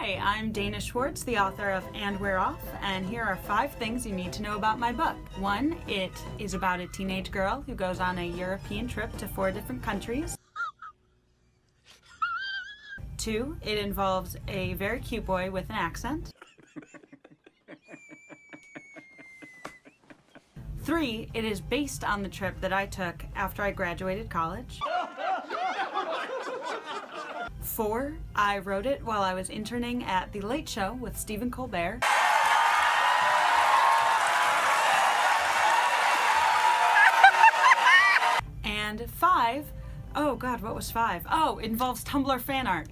Hi, I'm Dana Schwartz, the author of And We're Off, and here are 5 things you need to know about my book. 1, it is about a teenage girl who goes on a European trip to 4 different countries. 2, it involves a very cute boy with an accent. 3, it is based on the trip that I took after I graduated college. 4, I wrote it while I was interning at The Late Show with Stephen Colbert. And 5, oh God, what was 5? Oh, it involves Tumblr fan art.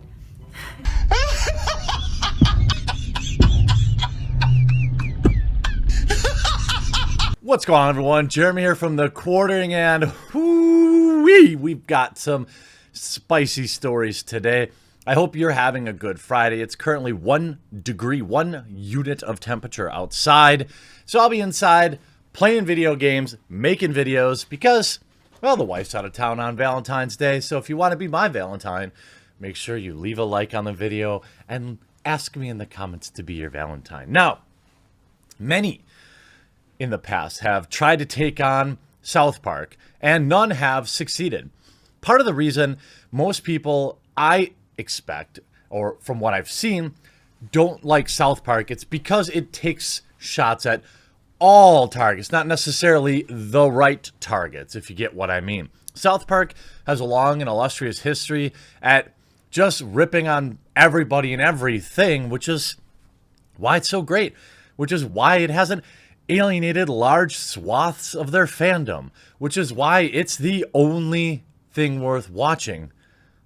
What's going on, everyone? Jeremy here from The Quartering, and we've got some spicy stories today. I hope you're having a good Friday. It's currently 1 degree, 1 unit of temperature outside. So I'll be inside playing video games, making videos because, well, the wife's out of town on Valentine's Day. So if you want to be my Valentine, make sure you leave a like on the video and ask me in the comments to be your Valentine. Now, many in the past have tried to take on South Park, and none have succeeded. Part of the reason most people, I expect, or from what I've seen, don't like South Park, it's because it takes shots at all targets, not necessarily the right targets, if you get what I mean. South Park has a long and illustrious history at just ripping on everybody and everything, which is why it's so great, which is why it hasn't alienated large swaths of their fandom, which is why it's the only thing worth watching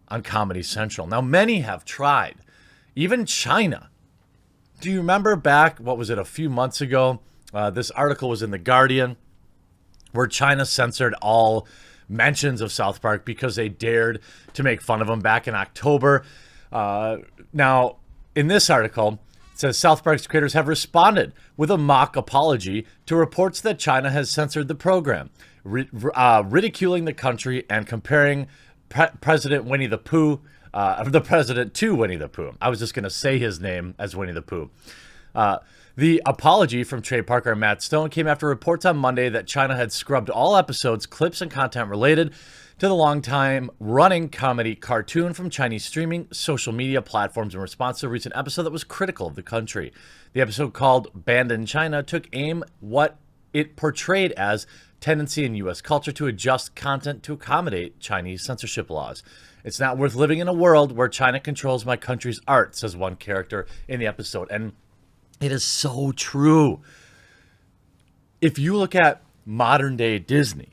on Comedy Central. Now, many have tried, even China. Do you remember back, what was it, a few months ago? This article was in The Guardian where China censored all mentions of South Park because they dared to make fun of them back in October. Now, in this article, it says South Park's creators have responded with a mock apology to reports that China has censored the program, ridiculing the country and comparing President Winnie the Pooh, the president to Winnie the Pooh. I was just going to say his name as Winnie the Pooh. The apology from Trey Parker and Matt Stone came after reports on Monday that China had scrubbed all episodes, clips, and content related to the long-time running comedy cartoon from Chinese streaming social media platforms in response to a recent episode that was critical of the country. The episode, called Banned in China, took aim what it portrayed as tendency in U.S. culture to adjust content to accommodate Chinese censorship laws. It's not worth living in a world where China controls my country's art, says one character in the episode. And it is so true. If you look at modern-day Disney,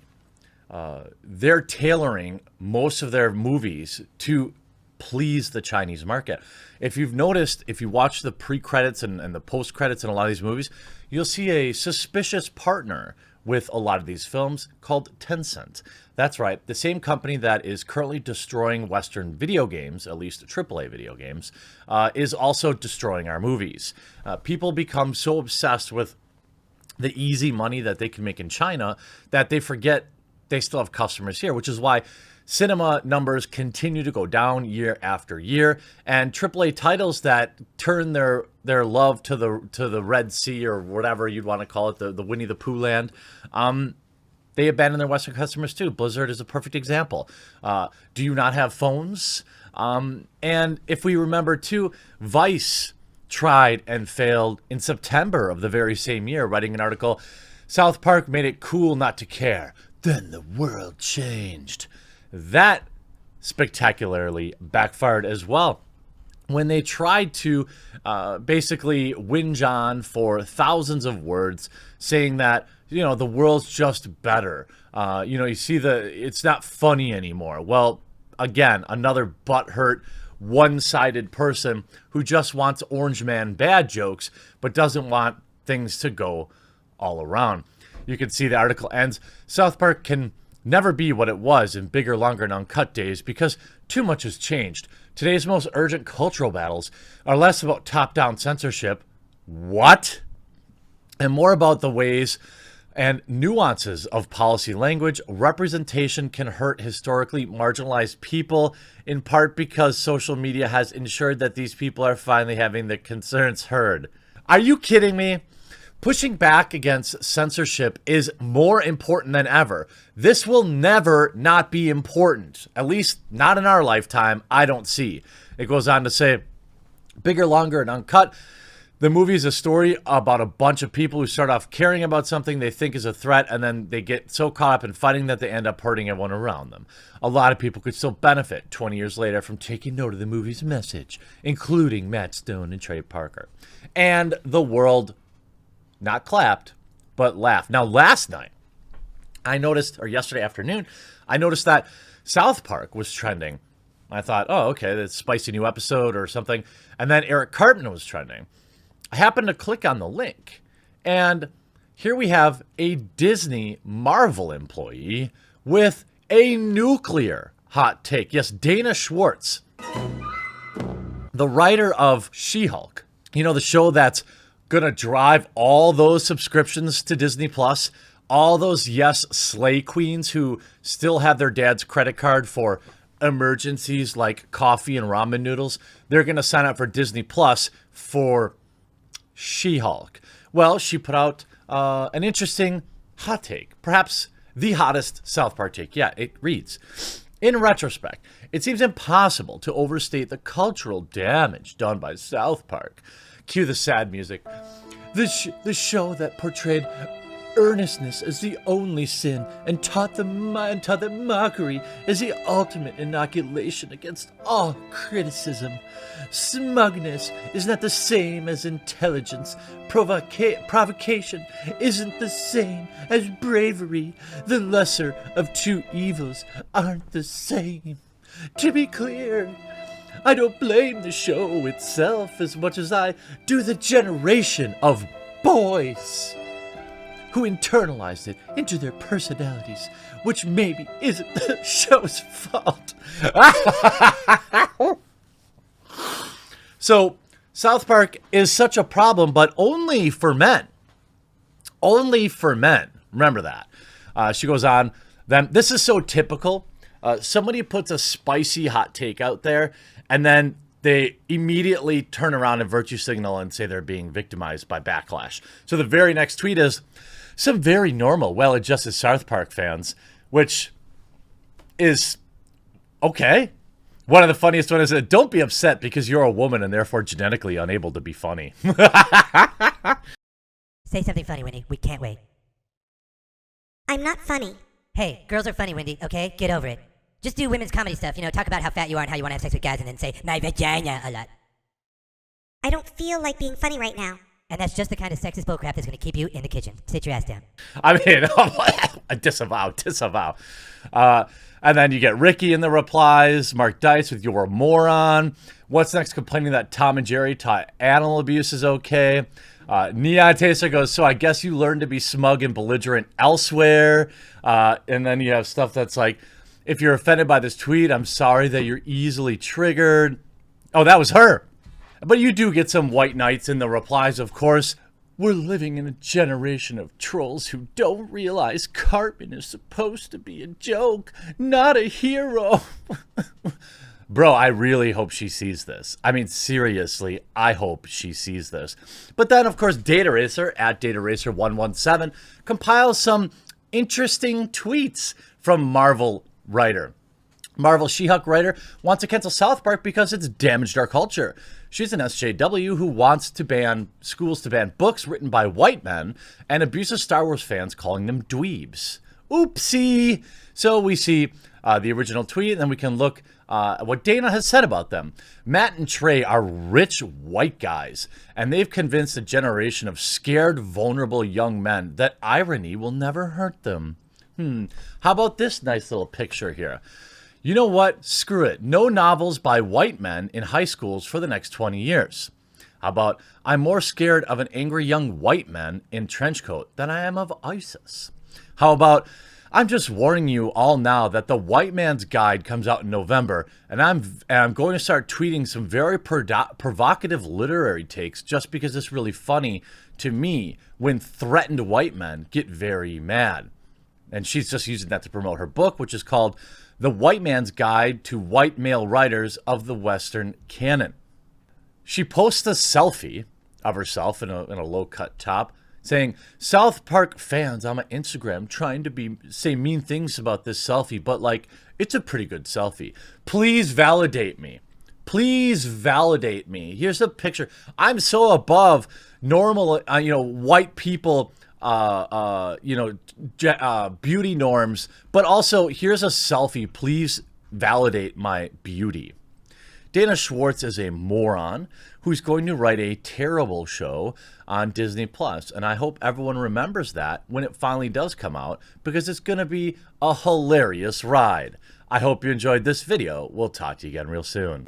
they're tailoring most of their movies to please the Chinese market. If you've noticed, if you watch the pre-credits and the post-credits in a lot of these movies, you'll see a suspicious partner with a lot of these films called Tencent. That's right, the same company that is currently destroying Western video games, at least AAA video games, is also destroying our movies. People become so obsessed with the easy money that they can make in China that they forget they still have customers here, which is why cinema numbers continue to go down year after year, and AAA titles that turn their love to the Red Sea, or whatever you'd want to call it, the Winnie the Pooh land, they abandon their Western customers too. Blizzard is a perfect example. Do you not have phones? And if we remember too, Vice tried and failed in September of the very same year, writing an article, South Park made it cool not to care. Then the world changed. That spectacularly backfired as well when they tried to basically whinge on for thousands of words saying that, you know, the world's just better. You see it's not funny anymore. Well, again, another butthurt, one-sided person who just wants Orange Man bad jokes but doesn't want things to go all around. You can see the article ends, South Park can never be what it was in bigger, longer, and uncut days because too much has changed. Today's most urgent cultural battles are less about top-down censorship, what? And more about the ways And nuances of policy language. Representation can hurt historically marginalized people, in part because social media has ensured that these people are finally having their concerns heard. Are you kidding me? Pushing back against censorship is more important than ever. This will never not be important, at least not in our lifetime, I don't see. It goes on to say, bigger, longer, and uncut. The movie is a story about a bunch of people who start off caring about something they think is a threat, and then they get so caught up in fighting that they end up hurting everyone around them. A lot of people could still benefit 20 years later from taking note of the movie's message, including Matt Stone and Trey Parker. And the world not clapped, but laughed. Now, last night, I noticed, or yesterday afternoon, I noticed that South Park was trending. I thought, oh, okay, that's a spicy new episode or something. And then Eric Cartman was trending. I happened to click on the link, and here we have a Disney Marvel employee with a nuclear hot take. Yes, Dana Schwartz, the writer of She-Hulk, you know, the show that's going to drive all those subscriptions to Disney Plus, all those, yes, slay queens who still have their dad's credit card for emergencies like coffee and ramen noodles. They're going to sign up for Disney Plus for She-Hulk. Well, she put out an interesting hot take, perhaps the hottest South Park take. Yeah, it reads, in retrospect, it seems impossible to overstate the cultural damage done by South Park. Cue the sad music. The show that portrayed earnestness as the only sin and taught that mockery is the ultimate inoculation against all criticism. Smugness is not the same as intelligence. Provocation isn't the same as bravery. The lesser of two evils aren't the same. To be clear, I don't blame the show itself as much as I do the generation of boys who internalized it into their personalities, which maybe isn't the show's fault. So, South Park is such a problem, but only for men. Only for men. Remember that. She goes on, then, this is so typical. Somebody puts a spicy hot take out there, and then they immediately turn around and virtue signal and say they're being victimized by backlash. So the very next tweet is, some very normal, well-adjusted South Park fans, which is okay. One of the funniest ones is, don't be upset because you're a woman and therefore genetically unable to be funny. Say something funny, Wendy. We can't wait. I'm not funny. Hey, girls are funny, Wendy, okay? Get over it. Just do women's comedy stuff, talk about how fat you are and how you want to have sex with guys and then say, my vagina a lot. I don't feel like being funny right now. And that's just the kind of sexist bullcrap that's going to keep you in the kitchen. Sit your ass down. I mean, disavow. And then you get Ricky in the replies, Mark Dice with "You're a moron." What's next? Complaining that Tom and Jerry taught animal abuse is okay. Neon Taster goes, so I guess you learned to be smug and belligerent elsewhere. And then you have stuff that's like, if you're offended by this tweet, I'm sorry that you're easily triggered. Oh, that was her. But you do get some white knights in the replies, of course. We're living in a generation of trolls who don't realize Cartman is supposed to be a joke, not a hero. Bro, I really hope she sees this. I mean, seriously, I hope she sees this. But then, of course, Data Racer, at DataRacer117, compiles some interesting tweets from Marvel writer. Marvel She-Hulk writer wants to cancel South Park because it's damaged our culture. She's an SJW who wants to ban schools to ban books written by white men and abuses Star Wars fans calling them dweebs. Oopsie! So we see the original tweet, and then we can look at what Dana has said about them. Matt and Trey are rich white guys, and they've convinced a generation of scared, vulnerable young men that irony will never hurt them. How about this nice little picture here? You know what? Screw it. No novels by white men in high schools for the next 20 years. How about, I'm more scared of an angry young white man in trench coat than I am of ISIS. How about, I'm just warning you all now that the White Man's Guide comes out in November, and I'm going to start tweeting some very provocative literary takes just because it's really funny to me when threatened white men get very mad. And she's just using that to promote her book, which is called The White Man's Guide to White Male Writers of the Western Canon. She posts a selfie of herself in a low-cut top, saying, South Park fans on my Instagram trying to say mean things about this selfie, but like, it's a pretty good selfie. Please validate me. Please validate me. Here's a picture. I'm so above normal, white people, beauty norms, but also here's a selfie. Please validate my beauty. Dana Schwartz is a moron who's going to write a terrible show on Disney Plus, and I hope everyone remembers that when it finally does come out, because it's going to be a hilarious ride. I hope you enjoyed this video. We'll talk to you again real soon.